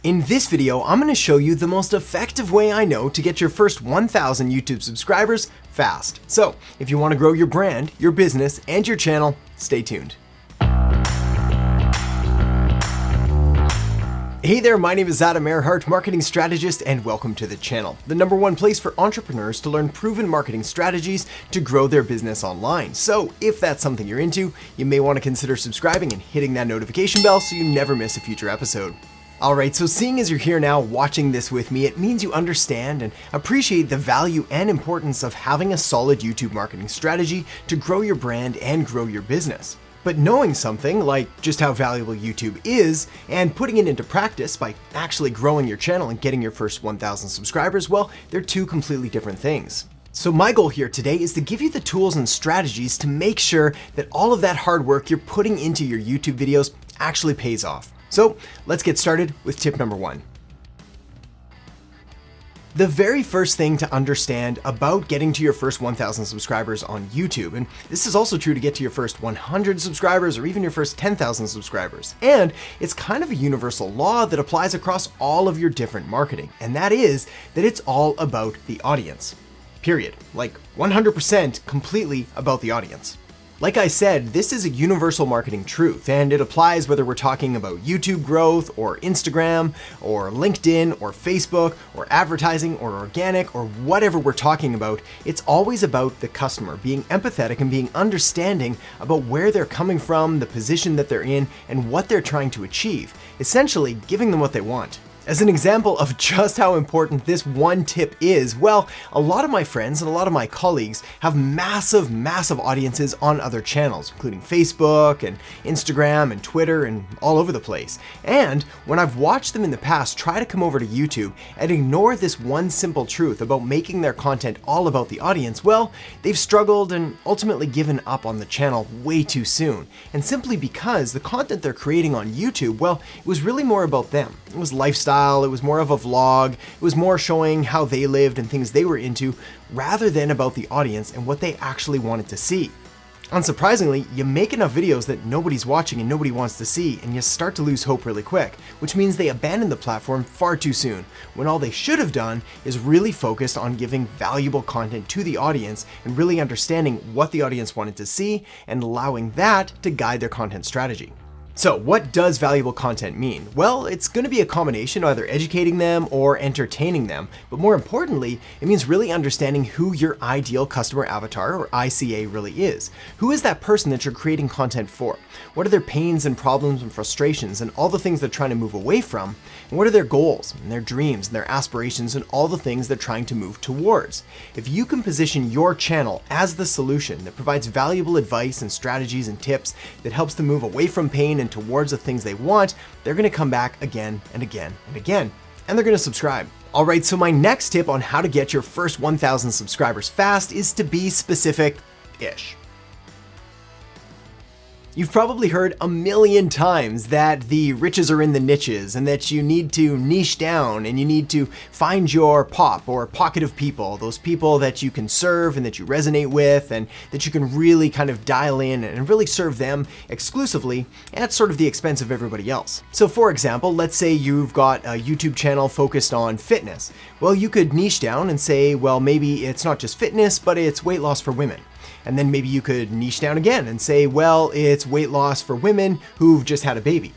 In this video, I'm going to show you the most effective way I know to get your first 1,000 YouTube subscribers fast. So, if you want to grow your brand, your business, and your channel, stay tuned. Hey there, my name is Erhart, marketing strategist, and welcome to the channel, the #1 place for entrepreneurs to learn proven marketing strategies to grow their business online. So if that's something you're into, you may want to consider subscribing and hitting that notification bell so you never miss a future episode. Alright, so seeing as you're here now watching this with me, it means you understand and appreciate the value and importance of having a solid YouTube marketing strategy to grow your brand and grow your business. But knowing something like just how valuable YouTube is and putting it into practice by actually growing your channel and getting your first 1,000 subscribers, well, they're two completely different things. So my goal here today is to give you the tools and strategies to make sure that all of that hard work you're putting into your YouTube videos actually pays off. So let's get started with tip number 1. The very first thing to understand about getting to your first 1,000 subscribers on YouTube, and this is also true to get to your first 100 subscribers or even your first 10,000 subscribers, and it's kind of a universal law that applies across all of your different marketing, and that is that it's all about the audience. Period. Like 100% completely about the audience. Like I said, this is a universal marketing truth, and it applies whether we're talking about YouTube growth, or Instagram, or LinkedIn, or Facebook, or advertising, or organic, or whatever we're talking about. It's always about the customer, being empathetic and being understanding about where they're coming from, the position that they're in, and what they're trying to achieve. Essentially, giving them what they want. As an example of just how important this one tip is, well, a lot of my friends and a lot of my colleagues have massive audiences on other channels, including Facebook and Instagram and Twitter and all over the place. And when I've watched them in the past try to come over to YouTube and ignore this one simple truth about making their content all about the audience, well, they've struggled and ultimately given up on the channel way too soon. And simply because the content they're creating on YouTube, well, it was really more about them. It was lifestyle. It was more of a vlog, it was more showing how they lived and things they were into, rather than about the audience and what they actually wanted to see. Unsurprisingly, you make enough videos that nobody's watching and nobody wants to see, and you start to lose hope really quick, which means they abandon the platform far too soon, when all they should have done is really focused on giving valuable content to the audience and really understanding what the audience wanted to see and allowing that to guide their content strategy. So what does valuable content mean? Well, it's going to be a combination of either educating them or entertaining them, but more importantly, it means really understanding who your ideal customer avatar or ICA really is. Who is that person that you're creating content for? What are their pains and problems and frustrations and all the things they're trying to move away from? And what are their goals and their dreams and their aspirations and all the things they're trying to move towards? If you can position your channel as the solution that provides valuable advice and strategies and tips that helps them move away from pain and towards the things they want, they're going to come back again and again and again, and they're going to subscribe. All right, so my next tip on how to get your first 1,000 subscribers fast is to be specific-ish. You've probably heard a million times that the riches are in the niches and that you need to niche down and you need to find your pop or pocket of people, those people that you can serve and that you resonate with and that you can really kind of dial in and really serve them exclusively at sort of the expense of everybody else. So for example, let's say you've got a YouTube channel focused on fitness. Well, you could niche down and say, well, maybe it's not just fitness, but it's weight loss for women. And then maybe you could niche down again and say, well, it's weight loss for women who've just had a baby.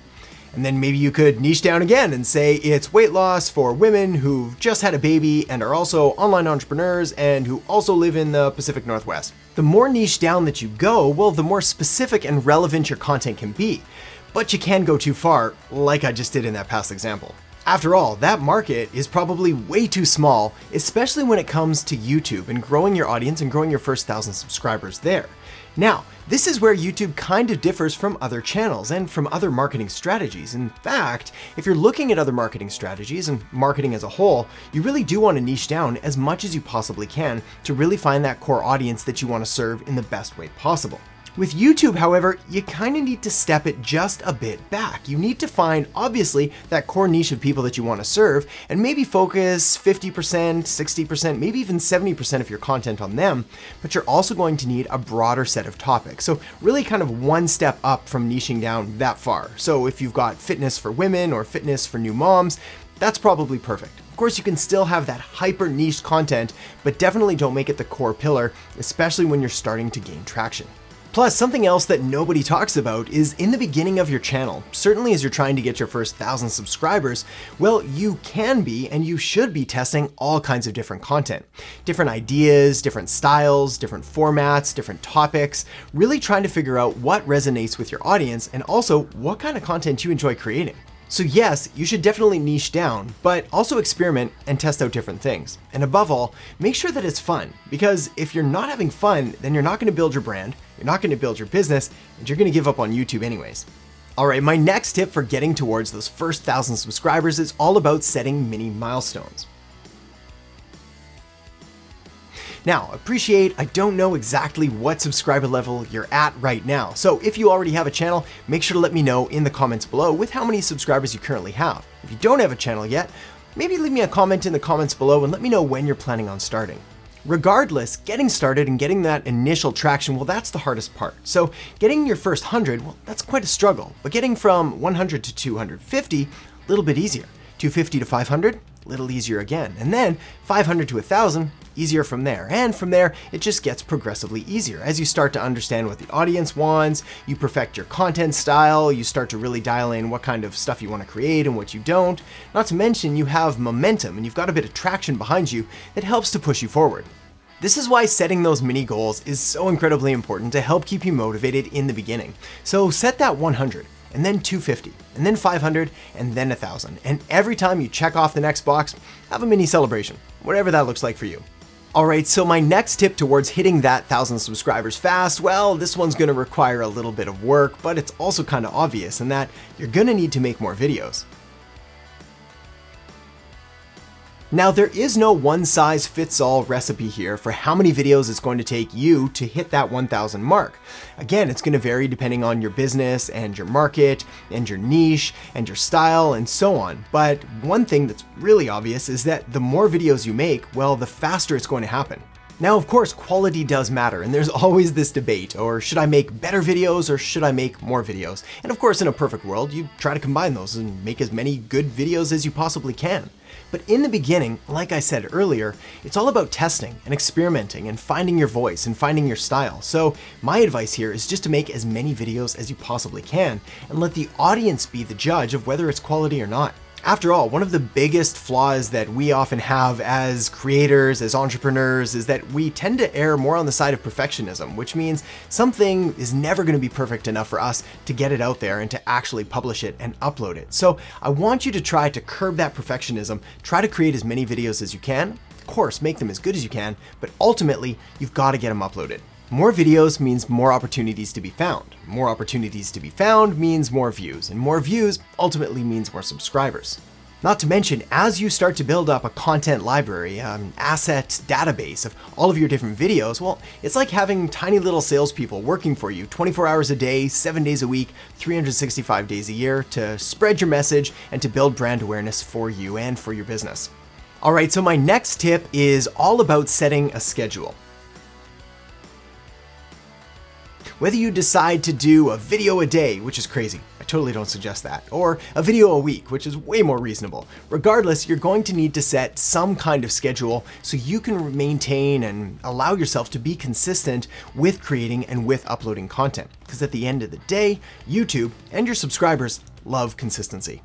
And then maybe you could niche down again and say it's weight loss for women who've just had a baby and are also online entrepreneurs and who also live in the Pacific Northwest. The more niche down that you go, well, the more specific and relevant your content can be. But you can go too far, like I just did in that past example. After all, that market is probably way too small, especially when it comes to YouTube and growing your audience and growing your first 1,000 subscribers there. Now, this is where YouTube kind of differs from other channels and from other marketing strategies. In fact, if you're looking at other marketing strategies and marketing as a whole, you really do want to niche down as much as you possibly can to really find that core audience that you want to serve in the best way possible. With YouTube, however, you kind of need to step it just a bit back. You need to find, obviously, that core niche of people that you want to serve, and maybe focus 50%, 60%, maybe even 70% of your content on them, but you're also going to need a broader set of topics. So really kind of one step up from niching down that far. So if you've got fitness for women or fitness for new moms, that's probably perfect. Of course, you can still have that hyper niche content, but definitely don't make it the core pillar, especially when you're starting to gain traction. Plus, something else that nobody talks about is in the beginning of your channel, certainly as you're trying to get your first 1,000 subscribers, well, you can be and you should be testing all kinds of different content. Different ideas, different styles, different formats, different topics, really trying to figure out what resonates with your audience and also what kind of content you enjoy creating. So yes, you should definitely niche down, but also experiment and test out different things. And above all, make sure that it's fun, because if you're not having fun, then you're not going to build your brand, you're not going to build your business, and you're going to give up on YouTube anyways. All right, my next tip for getting towards those first 1,000 subscribers is all about setting mini milestones. Now, I don't know exactly what subscriber level you're at right now. So if you already have a channel, make sure to let me know in the comments below with how many subscribers you currently have. If you don't have a channel yet, maybe leave me a comment in the comments below and let me know when you're planning on starting. Regardless, getting started and getting that initial traction, well, that's the hardest part. So getting your first 100, well, that's quite a struggle. But getting from 100 to 250, a little bit easier. 250 to 500, a little easier again. And then 500 to 1,000, easier from there. And from there, it just gets progressively easier. As you start to understand what the audience wants, you perfect your content style, you start to really dial in what kind of stuff you want to create and what you don't. Not to mention, you have momentum and you've got a bit of traction behind you that helps to push you forward. This is why setting those mini goals is so incredibly important to help keep you motivated in the beginning. So set that 100. And then 250, and then 500, and then 1,000. And every time you check off the next box, have a mini celebration, whatever that looks like for you. All right, so my next tip towards hitting that 1,000 subscribers fast, well, this one's gonna require a little bit of work, but it's also kind of obvious in that you're gonna need to make more videos. Now, there is no one-size-fits-all recipe here for how many videos it's going to take you to hit that 1,000 mark. Again, it's going to vary depending on your business and your market and your niche and your style and so on. But one thing that's really obvious is that the more videos you make, well, the faster it's going to happen. Now, of course, quality does matter, and there's always this debate, or should I make better videos or should I make more videos? And of course, in a perfect world, you try to combine those and make as many good videos as you possibly can. But in the beginning, like I said earlier, it's all about testing and experimenting and finding your voice and finding your style. So my advice here is just to make as many videos as you possibly can and let the audience be the judge of whether it's quality or not. After all, one of the biggest flaws that we often have as creators, as entrepreneurs, is that we tend to err more on the side of perfectionism, which means something is never going to be perfect enough for us to get it out there and to actually publish it and upload it. So I want you to try to curb that perfectionism, try to create as many videos as you can, of course, make them as good as you can, but ultimately, you've got to get them uploaded. More videos means more opportunities to be found. More opportunities to be found means more views, and more views ultimately means more subscribers. Not to mention, as you start to build up a content library, an asset database of all of your different videos, well, it's like having tiny little salespeople working for you 24 hours a day, 7 days a week, 365 days a year to spread your message and to build brand awareness for you and for your business. All right, so my next tip is all about setting a schedule. Whether you decide to do a video a day, which is crazy, I totally don't suggest that, or a video a week, which is way more reasonable. Regardless, you're going to need to set some kind of schedule so you can maintain and allow yourself to be consistent with creating and with uploading content. Because at the end of the day, YouTube and your subscribers love consistency.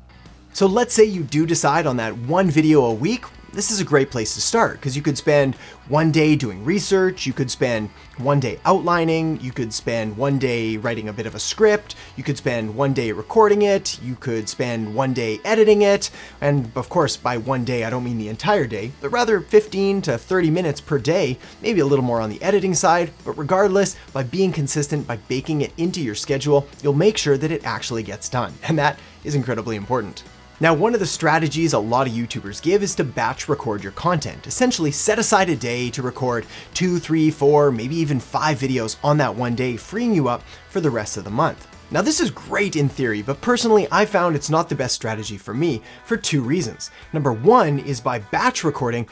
So let's say you do decide on that one video a week. This is a great place to start because you could spend one day doing research, you could spend one day outlining, you could spend one day writing a bit of a script, you could spend one day recording it, you could spend one day editing it, and of course by one day I don't mean the entire day, but rather 15 to 30 minutes per day, maybe a little more on the editing side, but regardless, by being consistent, by baking it into your schedule, you'll make sure that it actually gets done, and that is incredibly important. Now, one of the strategies a lot of YouTubers give is to batch record your content. Essentially, set aside a day to record 2, 3, 4, maybe even 5 videos on that one day, freeing you up for the rest of the month. Now, this is great in theory, but personally, I found it's not the best strategy for me for 2 reasons. Number 1 is by batch recording,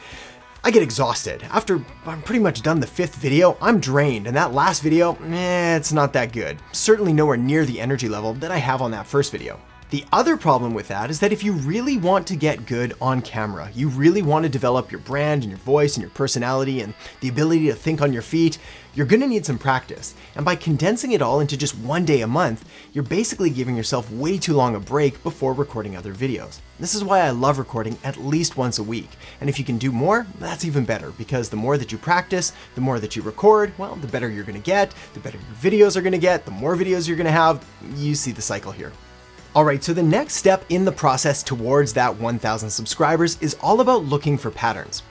I get exhausted. After I'm pretty much done the 5th video, I'm drained, and that last video, it's not that good. Certainly nowhere near the energy level that I have on that first video. The other problem with that is that if you really want to get good on camera, you really want to develop your brand and your voice and your personality and the ability to think on your feet, you're going to need some practice. And by condensing it all into just 1 day a month, you're basically giving yourself way too long a break before recording other videos. This is why I love recording at least once a week. And if you can do more, that's even better, because the more that you practice, the more that you record, well, the better you're going to get, the better your videos are going to get, the more videos you're going to have. You see the cycle here. Alright, so the next step in the process towards that 1,000 subscribers is all about looking for patterns.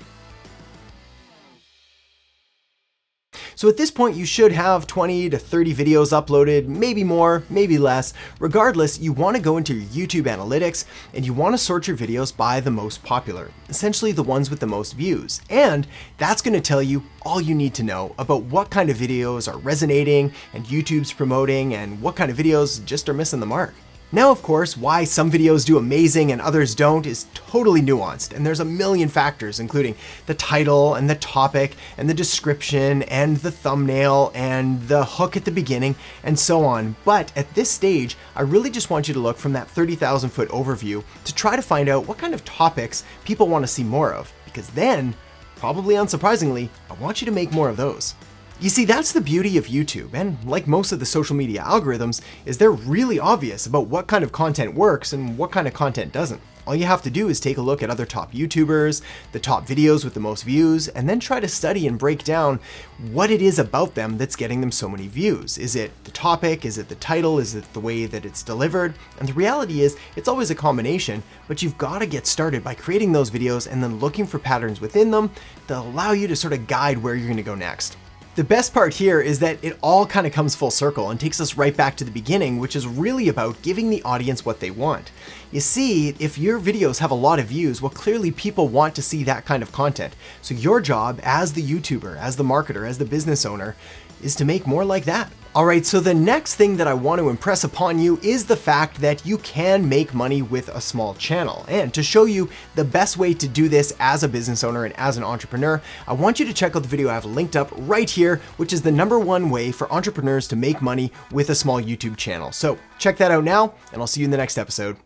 So at this point, you should have 20 to 30 videos uploaded, maybe more, maybe less. Regardless, you want to go into your YouTube analytics and you want to sort your videos by the most popular, essentially the ones with the most views. And that's going to tell you all you need to know about what kind of videos are resonating and YouTube's promoting and what kind of videos just are missing the mark. Now, of course, why some videos do amazing and others don't is totally nuanced, and there's a million factors, including the title and the topic and the description and the thumbnail and the hook at the beginning and so on. But at this stage, I really just want you to look from that 30,000 foot overview to try to find out what kind of topics people want to see more of, because then, probably unsurprisingly, I want you to make more of those. You see, that's the beauty of YouTube, and like most of the social media algorithms, is they're really obvious about what kind of content works and what kind of content doesn't. All you have to do is take a look at other top YouTubers, the top videos with the most views, and then try to study and break down what it is about them that's getting them so many views. Is it the topic? Is it the title? Is it the way that it's delivered? And the reality is, it's always a combination, but you've got to get started by creating those videos and then looking for patterns within them that allow you to sort of guide where you're going to go next. The best part here is that it all kind of comes full circle and takes us right back to the beginning, which is really about giving the audience what they want. You see, if your videos have a lot of views, well, clearly people want to see that kind of content. So your job as the YouTuber, as the marketer, as the business owner, is to make more like that. Alright, so the next thing that I want to impress upon you is the fact that you can make money with a small channel. And to show you the best way to do this as a business owner and as an entrepreneur, I want you to check out the video I have linked up right here, which is the #1 way for entrepreneurs to make money with a small YouTube channel. So check that out now, and I'll see you in the next episode.